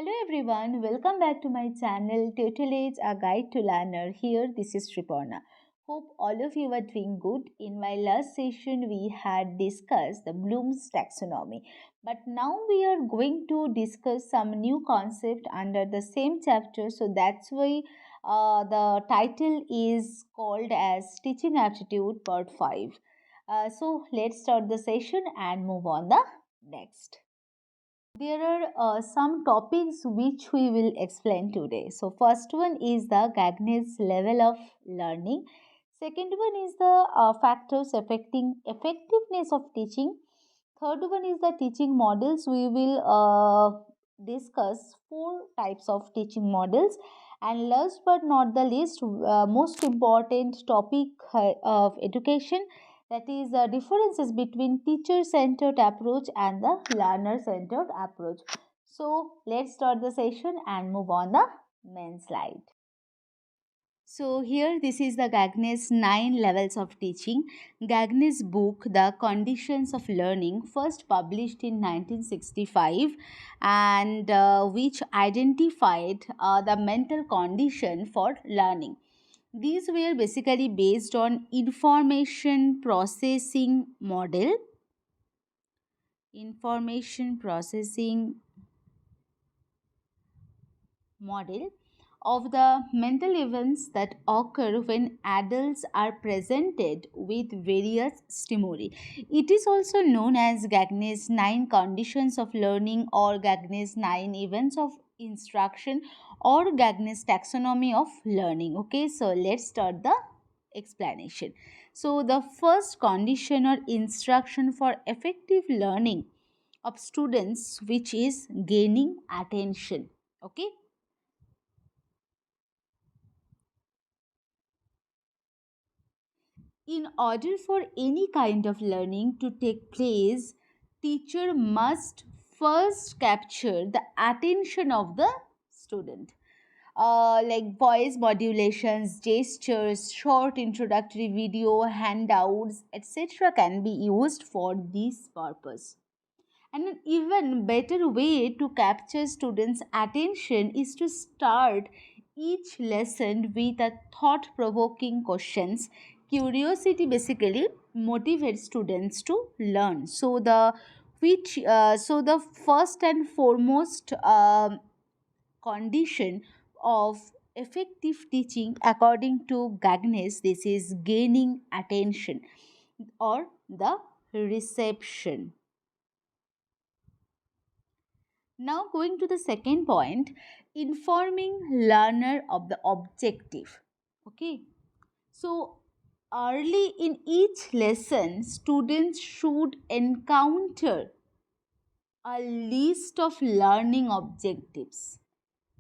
Hello everyone, welcome back to my channel Tutelage A Guide to Learner. Here, this is Sriparna. Hope all of you are doing good. In my last session, we had discussed the Bloom's taxonomy, but now we are going to discuss some new concept under the same chapter. So that's why the title is called as Teaching Aptitude Part 5. So let's start the session and move on the next. There are some topics which we will explain today. So, first one is the Gagne's level of learning. Second one is the factors affecting effectiveness of teaching. Third one is the teaching models. We will discuss four types of teaching models. And last but not the least, most important topic of education, that is the differences between teacher centered approach and the learner centered approach. So let's start the session and move on the main slide. So here this is the Gagne's 9 levels of teaching. Gagne's book The Conditions of Learning, first published in 1965, and which identified the mental condition for learning. These were basically based on information processing model of the mental events that occur when adults are presented with various stimuli. It is also known as Gagne's 9 conditions of learning, or Gagne's 9 events of instruction, or Gagne's taxonomy of learning. Okay, so let's start the explanation. So the first condition or instruction for effective learning of students, which is gaining attention. Okay. In order for any kind of learning to take place, teacher must first capture the attention of the student. Like voice modulations, gestures, short introductory video, handouts, etc. can be used for this purpose. And an even better way to capture students' attention is to start each lesson with a thought-provoking questions. Curiosity basically motivates students to learn. So the first and foremost condition of effective teaching, according to Gagnes, this is gaining attention or the reception. Now, going to the second point, informing learner of the objective. Okay, so early in each lesson, students should encounter a list of learning objectives.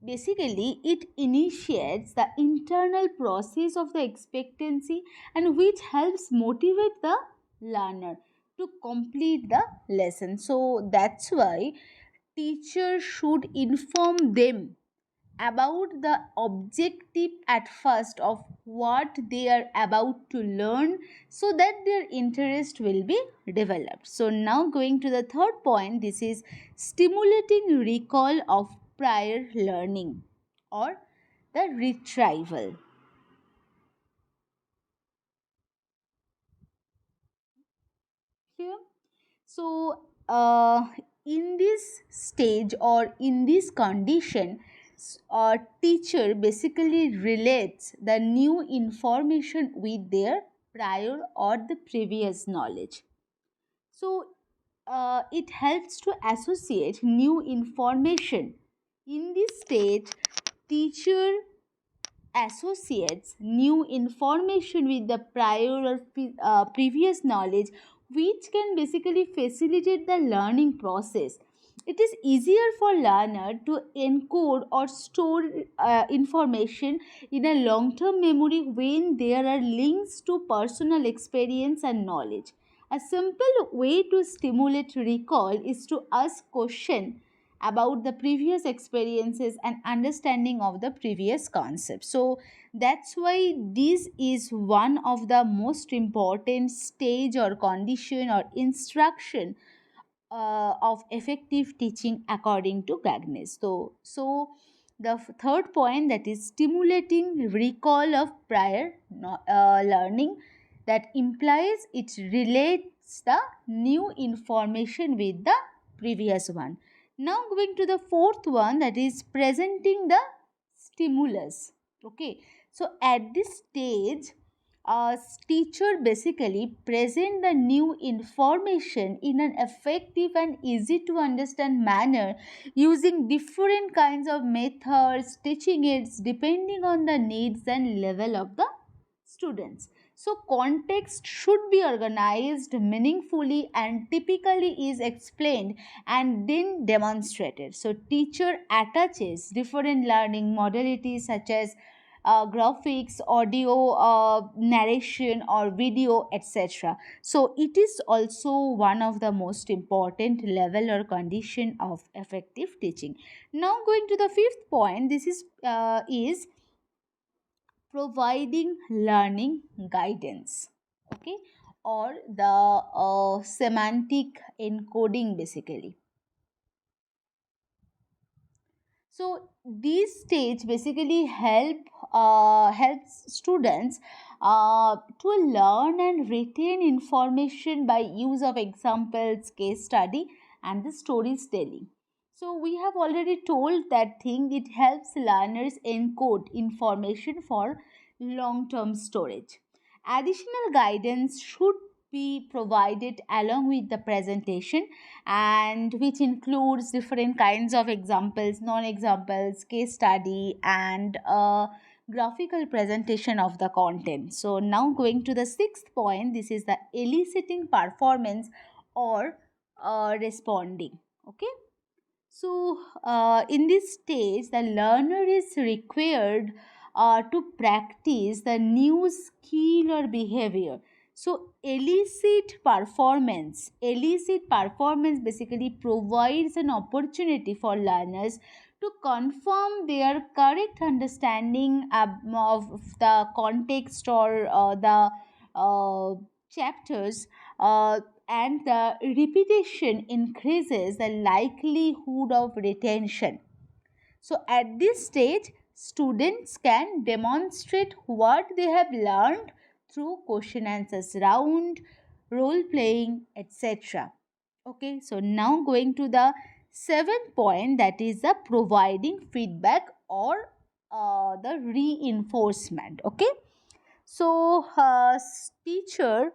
Basically, it initiates the internal process of the expectancy, and which helps motivate the learner to complete the lesson. So that's why teacher should inform them about the objective at first of what they are about to learn, so that their interest will be developed. So now going to the third point, this is stimulating recall of prior learning or the retrieval. Here, so in this stage or in this condition, a teacher basically relates the new information with their prior or the previous knowledge. So it helps to associate new information. In this stage, teacher associates new information with the prior or previous knowledge, which can basically facilitate the learning process. It is easier for learner to encode or store information in a long-term memory when there are links to personal experience and knowledge. A simple way to stimulate recall is to ask question about the previous experiences and understanding of the previous concepts. So that's why this is one of the most important stage or condition or instruction of effective teaching according to Gagne. So the third point, that is stimulating recall of prior learning, that implies it relates the new information with the previous one. Now going to the fourth one, that is presenting the stimulus. Okay, so at this stage, a teacher basically present the new information in an effective and easy to understand manner using different kinds of methods, teaching aids depending on the needs and level of the students. So context should be organized meaningfully and typically is explained and then demonstrated. So teacher attaches different learning modalities such as graphics, audio, narration, or video, etc. So it is also one of the most important level or condition of effective teaching. Now going to the fifth point, this is providing learning guidance. Okay, or the semantic encoding basically. So these stage basically helps students to learn and retain information by use of examples, case study, and the storytelling. So we have already told that thing. It helps learners encode information for long-term storage. Additional guidance should be provided along with the presentation, and which includes different kinds of examples, non-examples, case study, and graphical presentation of the content. So now going to the sixth point, this is the eliciting performance or responding. Okay, so, in this stage, the learner is required to practice the new skill or behavior. So, elicit performance basically provides an opportunity for learners to confirm their correct understanding of the context or the uh, chapters, and the repetition increases the likelihood of retention. So, at this stage, students can demonstrate what they have learned through question answers round, role playing, etc. Okay, so now going to the seventh point, that is the providing feedback or the reinforcement. Okay, so teacher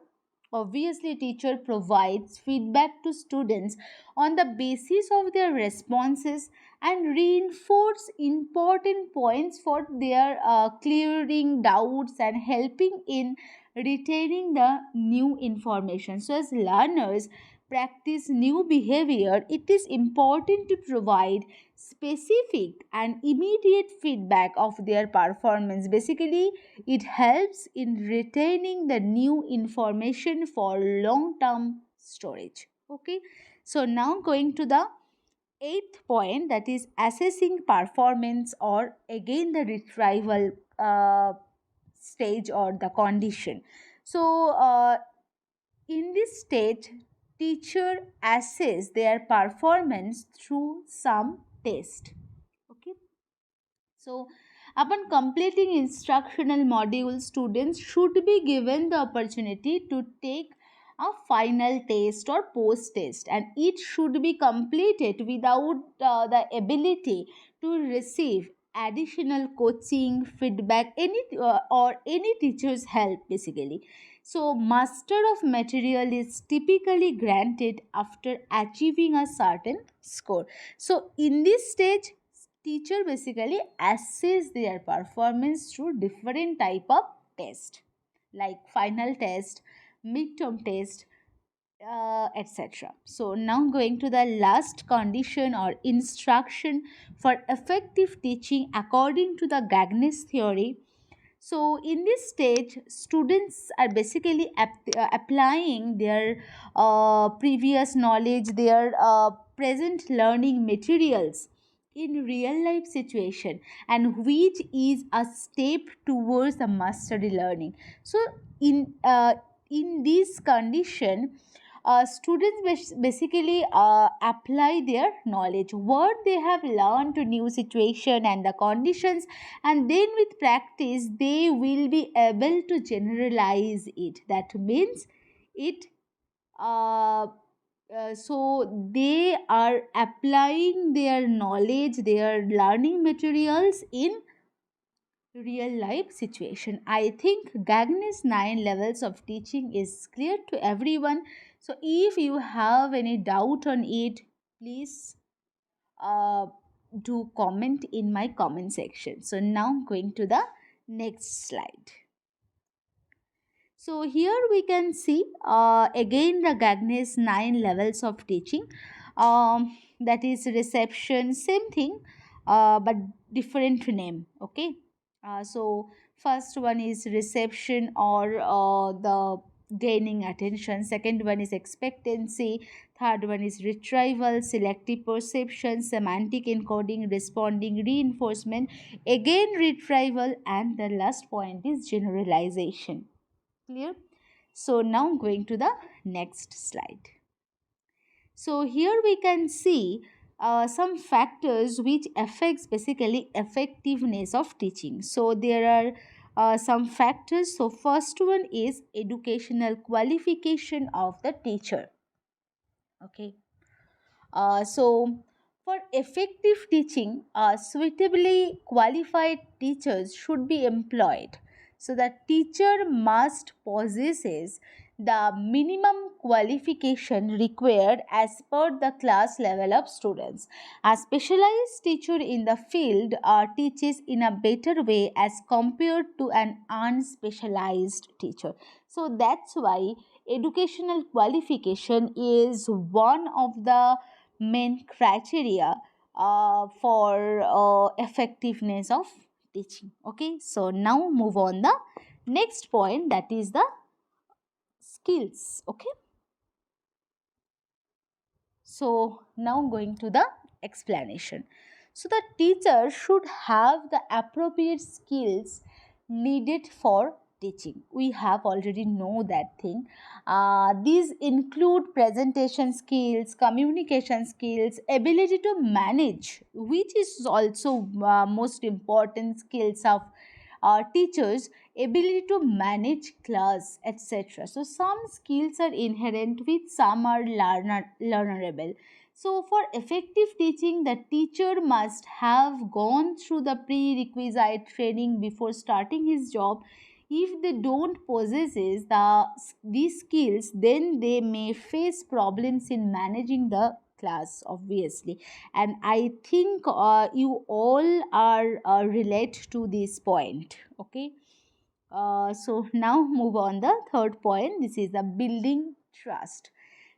provides feedback to students on the basis of their responses and reinforce important points for their clearing doubts and helping in retaining the new information. So as learners practice new behavior, it is important to provide specific and immediate feedback of their performance. Basically, it helps in retaining the new information for long term storage. Okay, so now going to the eighth point, that is assessing performance or again the retrieval stage or the condition. So, in this stage, teacher assess their performance through some test. Okay, so, upon completing instructional modules, students should be given the opportunity to take a final test or post test, and it should be completed without the ability to receive additional coaching, feedback, or any teacher's help basically. So, master of material is typically granted after achieving a certain score. So, in this stage, teacher basically assess their performance through different type of test like final test, midterm test, etc. So now going to the last condition or instruction for effective teaching according to the Gagne's theory. So in this stage, students are basically applying their previous knowledge, their present learning materials in real life situation, and which is a step towards the mastery learning. So in this condition, students basically apply their knowledge what they have learned to new situation and the conditions, and then with practice they will be able to generalize it. That means it uh, so they are applying their knowledge, their learning materials in real life situation. I think Gagne's 9 levels of teaching is clear to everyone. So if you have any doubt on it, please uh, do comment in my comment section. So now going to the next slide. So here we can see again the Gagne's 9 levels of teaching. That is reception, same thing, but different name. Okay. So first one is reception or the gaining attention. Second one is expectancy. Third one is retrieval, selective perception, semantic encoding, responding, reinforcement. Again retrieval, and the last point is generalization. Clear? So now going to the next slide. So here we can see some factors which affects basically effectiveness of teaching. So there are some factors. So first one is educational qualification of the teacher. Okay. So, for effective teaching, suitably qualified teachers should be employed. So, the teacher must possesses the minimum qualification required as per the class level of students. A specialized teacher in the field teaches in a better way as compared to an unspecialized teacher. So, that's why educational qualification is one of the main criteria for effectiveness of teaching. Okay, so now move on the next point, that is the skills. Okay, so now going to the explanation. So the teacher should have the appropriate skills needed for teaching. We have already know that thing. These include presentation skills, communication skills, ability to manage, which is also most important skills of teachers, ability to manage class, etc. So some skills are inherent with some are learnerable. So for effective teaching, the teacher must have gone through the prerequisite training before starting his job. If they don't possesses these skills, then they may face problems in managing the class, obviously. And I think you all are relate to this point. Okay. So now move on the third point. This is the building trust.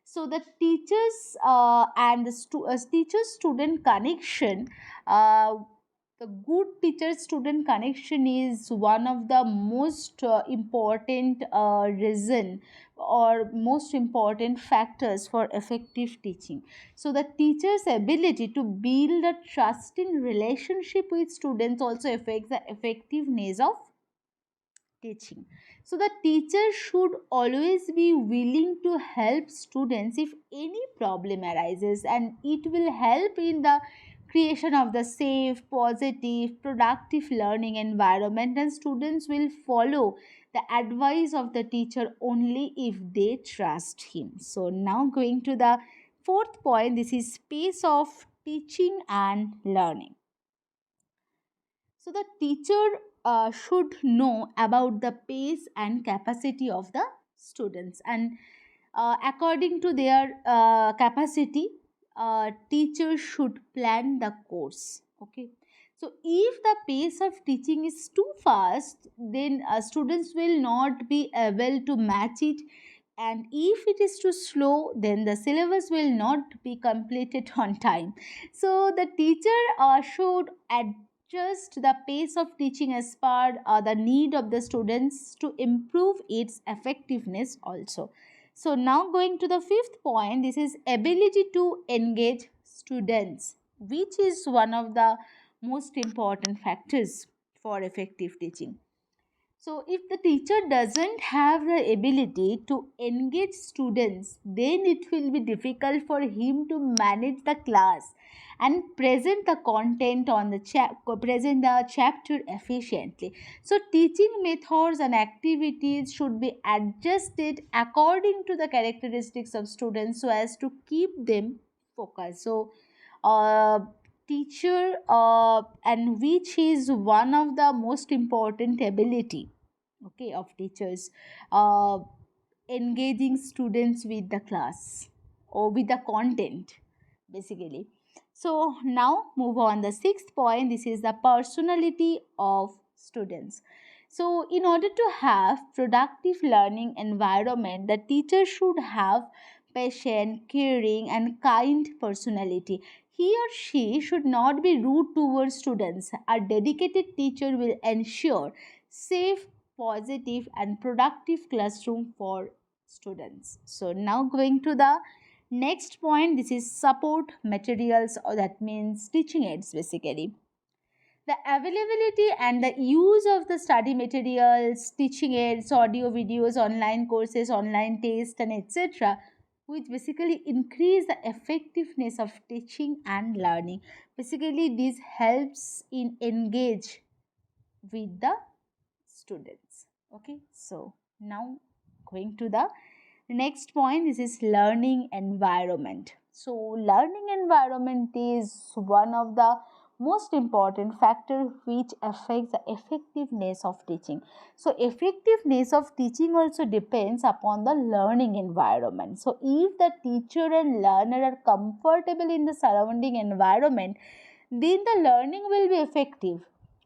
So the teachers and the teacher student connection, uh, the good teacher student connection is one of the most important reason or most important factors for effective teaching. So the teacher's ability to build a trusting relationship with students also affects the effectiveness of teaching. So the teacher should always be willing to help students if any problem arises, and it will help in the creation of the safe, positive, productive learning environment, and students will follow the advice of the teacher only if they trust him. So now going to the fourth point, this is space of teaching and learning. So the teacher should know about the pace and capacity of the students, and according to their capacity, teachers should plan the course. Okay. So if the pace of teaching is too fast, then students will not be able to match it, and if it is too slow, then the syllabus will not be completed on time. So the teacher should adjust the pace of teaching as per the need of the students to improve its effectiveness also. So now going to the fifth point, this is ability to engage students, which is one of the most important factors for effective teaching. So, if the teacher doesn't have the ability to engage students, then it will be difficult for him to manage the class and present the content on the present the chapter efficiently. So, teaching methods and activities should be adjusted according to the characteristics of students so as to keep them focused. So, uh, teacher and which is one of the most important ability, okay, of teachers, uh, engaging students with the class or with the content basically. So now move on the sixth point. This is the personality of students. So in order to have productive learning environment, the teacher should have patient, caring and kind personality. He or she should not be rude towards students. A dedicated teacher will ensure safe, positive and productive classroom for students. So now going to the next point, this is support materials, or that means teaching aids basically. The availability and the use of the study materials, teaching aids, audio videos, online courses, online tests, and etc., which basically increase the effectiveness of teaching and learning. Basically, this helps in engage with the students. Okay, so now going to the next point, this is learning environment. So learning environment is one of the most important factor which affects the effectiveness of teaching. So effectiveness of teaching also depends upon the learning environment. So if the teacher and learner are comfortable in the surrounding environment, then the learning will be effective,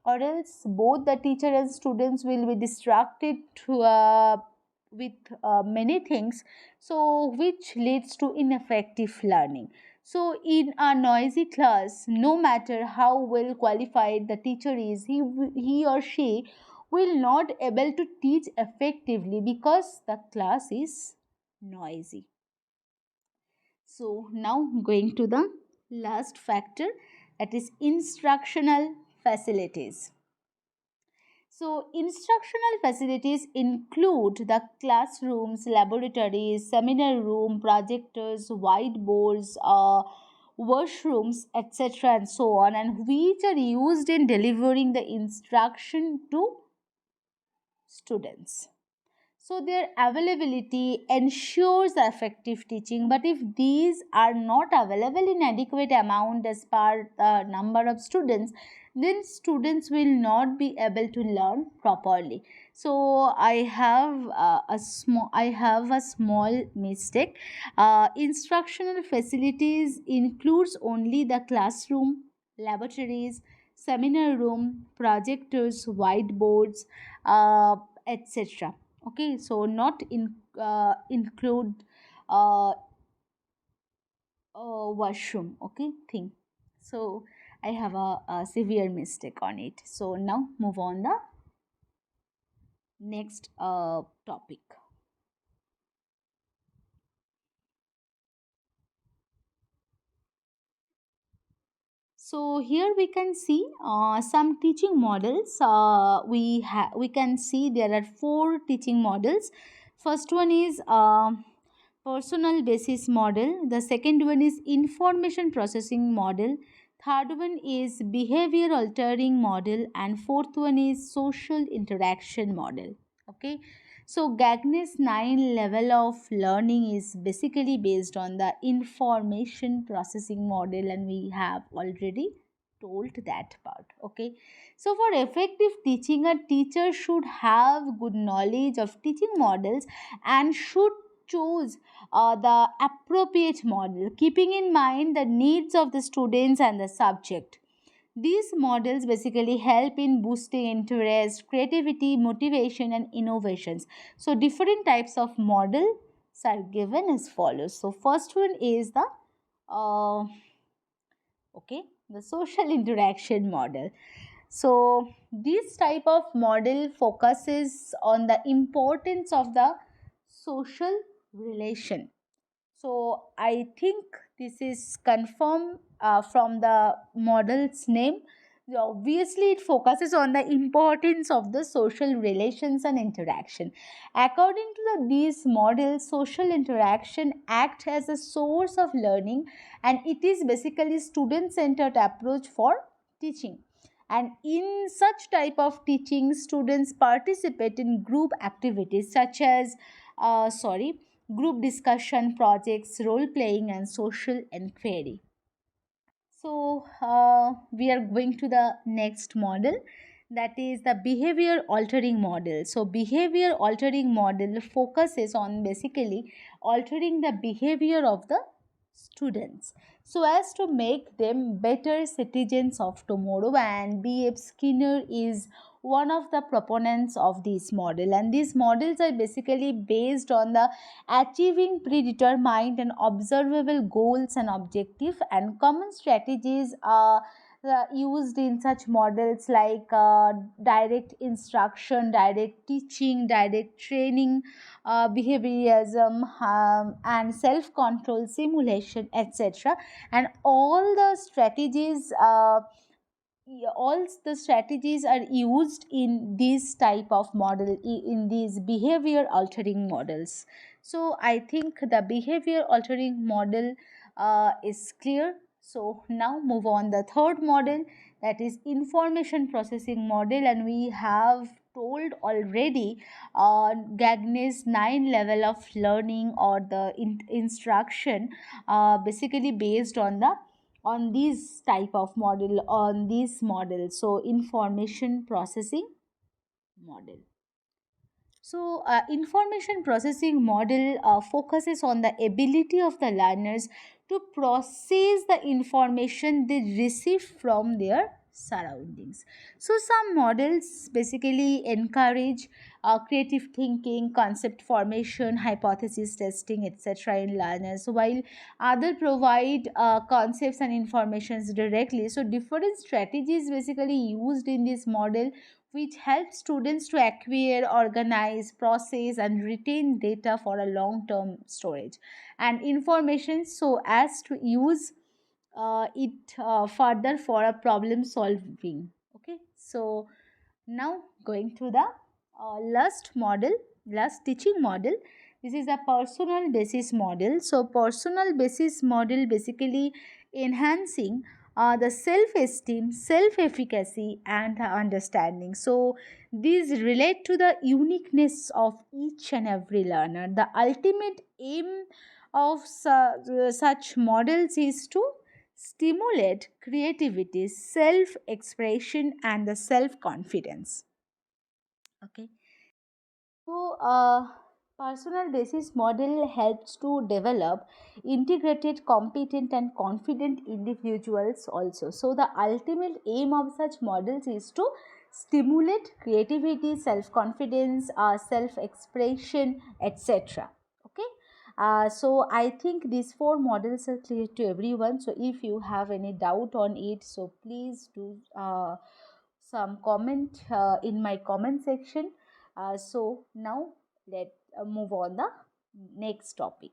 or else both the teacher and students will be distracted with many things, so which leads to ineffective learning. So in a noisy class, no matter how well qualified the teacher is, he or she will not able to teach effectively because the class is noisy. So now going to the last factor, that is instructional facilities. So, instructional facilities include the classrooms, laboratories, seminar room, projectors, whiteboards, washrooms, etc., and so on, and which are used in delivering the instruction to students. So their availability ensures the effective teaching, but if these are not available in adequate amount as per the number of students, then students will not be able to learn properly. So I have a small mistake. Instructional facilities includes only the classroom, laboratories, seminar room, projectors, whiteboards, etc. Okay, so not include uh, washroom, okay, thing. So I have a severe mistake on it. So now move on the next topic. So here we can see some teaching models. We can see there are four teaching models. First one is personal basis model. The second one is information processing model. Third one is behavior altering model, and fourth one is social interaction model. Okay, so Gagne's 9 level of learning is basically based on the information processing model, and we have already told that part. Okay, so for effective teaching, a teacher should have good knowledge of teaching models and should choose the appropriate model, keeping in mind the needs of the students and the subject. These models basically help in boosting interest, creativity, motivation, and innovations. So, different types of models are given as follows. So, first one is the uh, the social interaction model. So, this type of model focuses on the importance of the social relation. So I think this is confirmed from the model's name. Obviously, it focuses on the importance of the social relations and interaction. According to these models, social interaction act as a source of learning, and it is basically student-centered approach for teaching. And in such type of teaching, students participate in group activities such as, group discussion, projects, role playing, and social inquiry. So, we are going to the next model, that is the behavior altering model. So, behavior altering model focuses on basically altering the behavior of the students so as to make them better citizens of tomorrow. And B.F. Skinner is one of the proponents of this model, and these models are basically based on the achieving predetermined and observable goals and objectives, and common strategies are used in such models like direct instruction, direct teaching, direct training, behaviorism, and self control, simulation, etc. And all the strategies all the strategies are used in this type of model, in these behavior altering models. So I think the behavior altering model is clear. So now move on the third model, that is information processing model, and we have told already Gagne's 9 level of learning, or the instruction basically based on the on this type of model, on this model. So information processing model. So information processing model focuses on the ability of the learners to process the information they receive from their surroundings. So some models basically encourage creative thinking, concept formation, hypothesis testing, etc. in learners, while other provide concepts and informations directly. So different strategies basically used in this model, which helps students to acquire, organize, process, and retain data for a long term storage and information, so as to use it further for a problem solving. Okay, so now going to the last model, last teaching model. This is a personal basis model. So personal basis model basically enhancing the self-esteem, self-efficacy, and understanding. So these relate to the uniqueness of each and every learner. The ultimate aim of such models is to stimulate creativity, self expression, and the self confidence. Okay. So, personal basis model helps to develop integrated, competent, and confident individuals also. So, the ultimate aim of such models is to stimulate creativity, self confidence, self expression, etc. Okay. So, I think these four models are clear to everyone. So, if you have any doubt on it, so please do some comment in my comment section. So now let move on the next topic.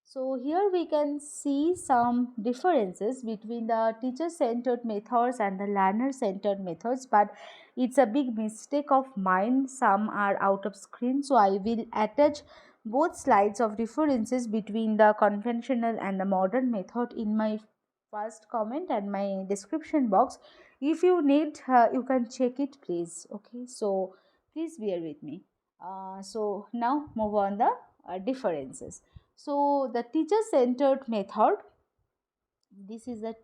So here we can see some differences between the teacher-centered methods and the learner-centered methods, but it's a big mistake of mine. Some are out of screen, so I will attach both slides of differences between the conventional and the modern method in my first comment and my description box. If you need, you can check it, please. Okay, so please bear with me. So now move on the differences. So the teacher centered method, this is a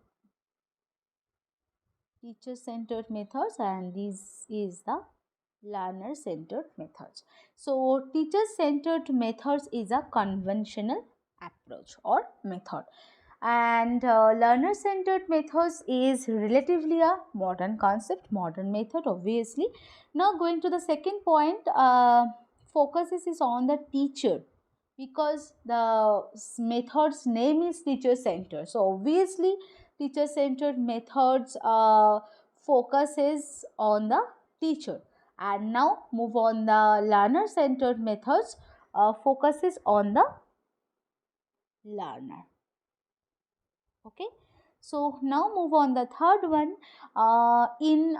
teacher centered methods, and this is the learner centered methods. So teacher centered methods is a conventional approach or method, and learner centered methods is relatively a modern concept, modern method obviously. Now going to the second point, focuses is on the teacher, because the method's name is teacher centered, so obviously teacher centered methods focuses on the teacher. And now move on the learner centered methods, focuses on the learner. Okay, So now move on the third one. In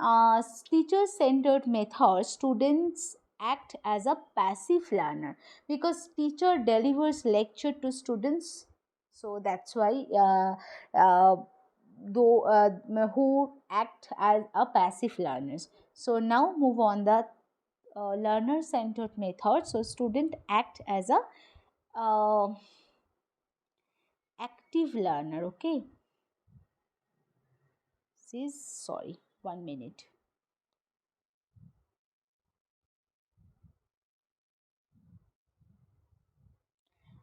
teacher-centered method, students act as a passive learner because teacher delivers lecture to students. So that's why though who act as a passive learners. So now move on the learner-centered method. So student act as a active learner. Okay. This is sorry. 1 minute.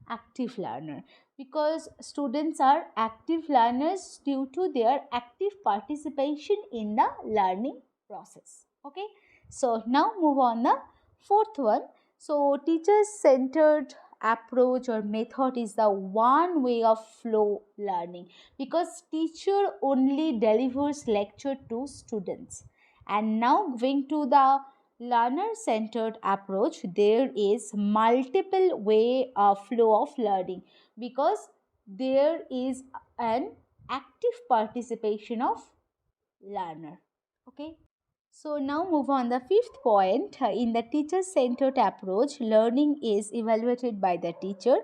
Active learner because students are active learners due to their active participation in the learning process. Okay, so now move on the fourth one. So teacher centered approach or method is the one way of flow learning because teacher only delivers lecture to students. And now going to the learner centered approach, there is multiple way of flow of learning because there is an active participation of learner. Okay, so now move on the fifth point. In the teacher centered approach, learning is evaluated by the teacher.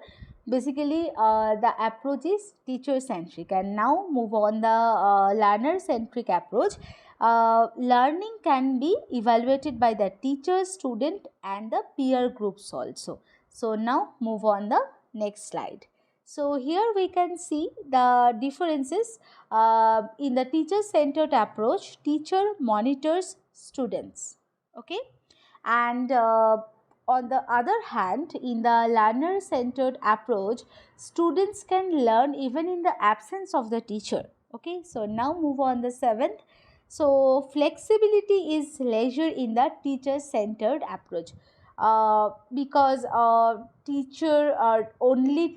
Basically the approach is teacher centric. And now move on the learner centric approach. Learning can be evaluated by the teacher, student and the peer groups also. So now move on the next slide. So here we can see the differences. In the teacher centered approach, teacher monitors students. Okay, and on the other hand, in the learner centered approach, students can learn even in the absence of the teacher. Okay, so now move on the seventh. So flexibility is leisure in the teacher centered approach because teacher only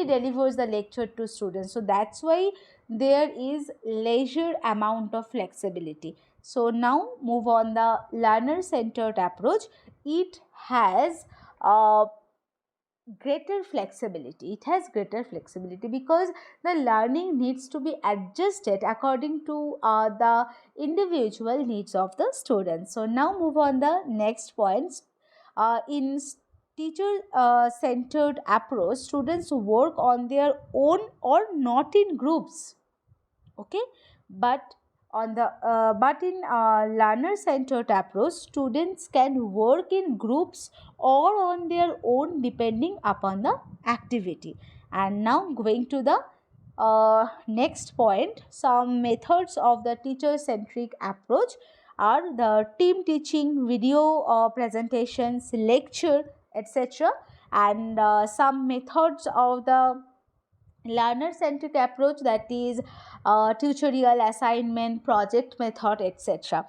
delivers the lecture to students, so that's why there is leisure amount of flexibility. So now move on the learner centered approach. It has greater flexibility. It has greater flexibility because the learning needs to be adjusted according to the individual needs of the students. So now move on the next points. In teacher centered approach, students work on their own or not in groups. Okay, but but in learner centered approach, students can work in groups or on their own depending upon the activity. And now going to the next point, some methods of the teacher centric approach are the team teaching, video presentations, lecture, etc. And some methods of the learner centric approach, that is tutorial, assignment, project method, etc.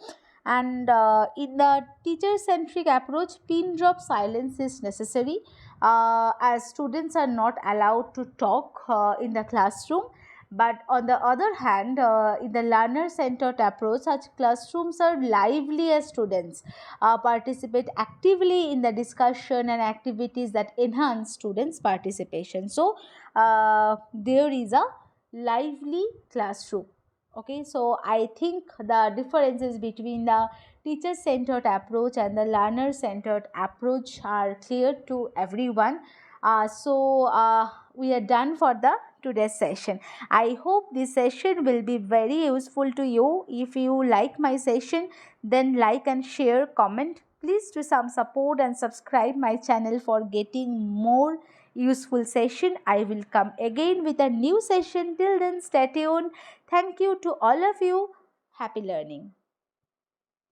And in the teacher centric approach, pin drop silence is necessary as students are not allowed to talk in the classroom. But on the other hand, in the learner centered approach, such classrooms are lively as students participate actively in the discussion and activities that enhance students participation. So there is a lively classroom. Okay, so I think the differences between the teacher centered approach and the learner centered approach are clear to everyone. We are done for the today's session. I hope this session will be very useful to you. If you like my session, then like and share, comment. Please do some support and subscribe my channel for getting more useful session. I will come again with a new session. Till then, stay tuned. Thank you to all of you. Happy learning.